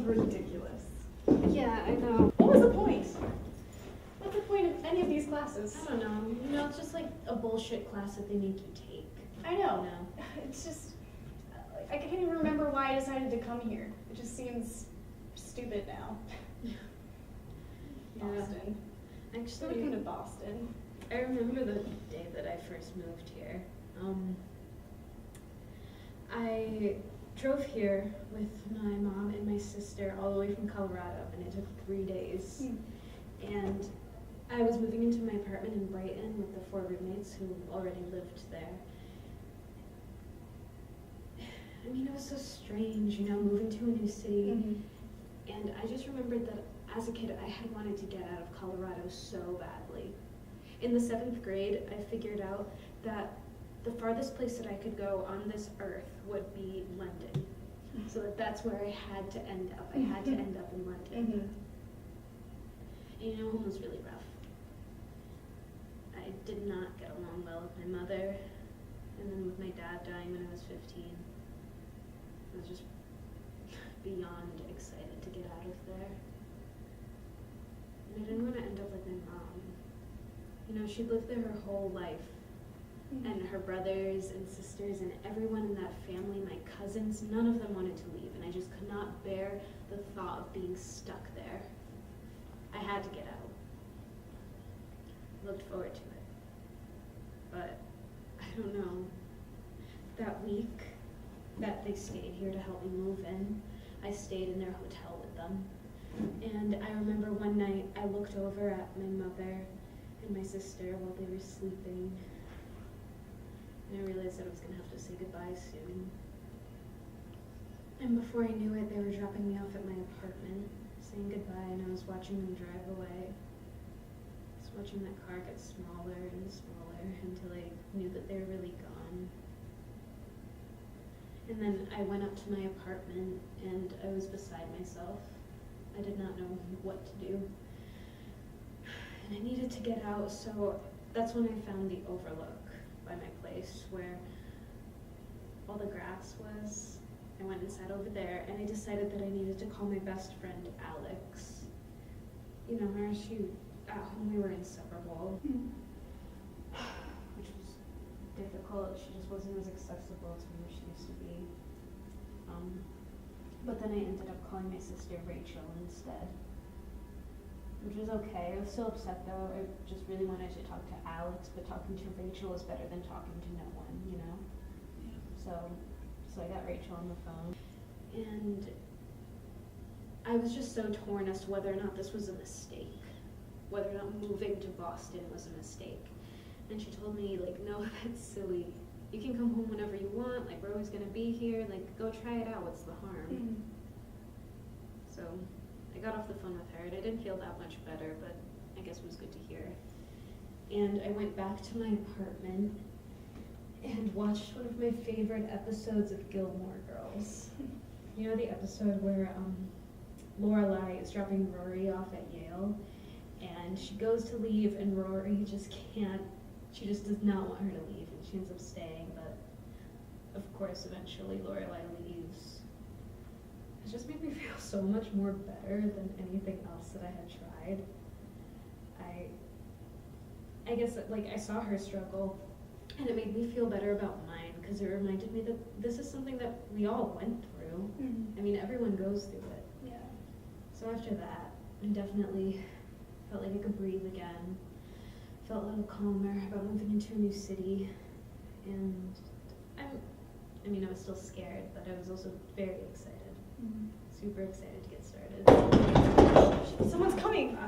was ridiculous. Yeah, I know. What was the point? What's the point of any of these classes? I don't know. You know, it's just like a bullshit class that they make you take. I know. You know? It's just, I can't even remember why I decided to come here. It just seems stupid now. Boston. Actually, I would come to Boston. I remember the day that I first moved here. I drove here with my mom and my sister all the way from Colorado, and it took 3 days. And I was moving into my apartment in Brighton with the 4 roommates who already lived there. I mean, it was so strange, you know, moving to a new city. And I just remembered that as a kid, I had wanted to get out of Colorado so badly. In the 7th grade, I figured out that the farthest place that I could go on this earth would be London. So that's where I had to end up. I had to end up in London. And you know, home was really rough. I did not get along well with my mother, and then with my dad dying when I was 15. I was just beyond excited to get out of there. And I didn't want to end up like my mom. You know, she lived there her whole life. And her brothers and sisters and everyone in that family, my cousins, none of them wanted to leave. And I just could not bear the thought of being stuck there. I had to get out. Looked forward to it. But I don't know. That week that they stayed here to help me move in, I stayed in their hotel with them. And I remember one night I looked over at my mother and my sister while they were sleeping. And I realized that I was going to have to say goodbye soon. And before I knew it, they were dropping me off at my apartment, saying goodbye, and I was watching them drive away. I was watching that car get smaller and smaller until I knew that they were really gone. And then I went up to my apartment, and I was beside myself. I did not know what to do. And I needed to get out, so that's when I found the Overlook by my place where all the grass was. I went and sat over there, and I decided that I needed to call my best friend Alex. You know her, at home we were inseparable, which was difficult. She just wasn't as accessible to me as she used to be. But then I ended up calling my sister Rachel instead, which was okay. I was still upset though. I just really wanted to talk to Alex, but talking to Rachel was better than talking to no one, you know? Yeah. So I got Rachel on the phone, and I was just so torn as to whether or not this was a mistake, whether or not moving to Boston was a mistake. And she told me, like, no, that's silly. You can come home whenever you want, like, we're always gonna be here, like, go try it out, what's the harm? So I got off the phone with her, and I didn't feel that much better, but I guess it was good to hear. And I went back to my apartment and watched one of my favorite episodes of Gilmore Girls. You know the episode where Lorelai is dropping Rory off at Yale, and she goes to leave, and Rory just can't, she just does not want her to leave, and she ends up staying, but of course eventually Lorelai leaves. It just made me feel so much more better than anything else that I had tried. I guess, like, I saw her struggle, and it made me feel better about mine, because it reminded me that this is something that we all went through. I mean, everyone goes through it. Yeah. So after that, I definitely felt like I could breathe again. Felt a little calmer about moving into a new city, and I mean, I was still scared, but I was also very excited. Super excited to get started. Someone's coming!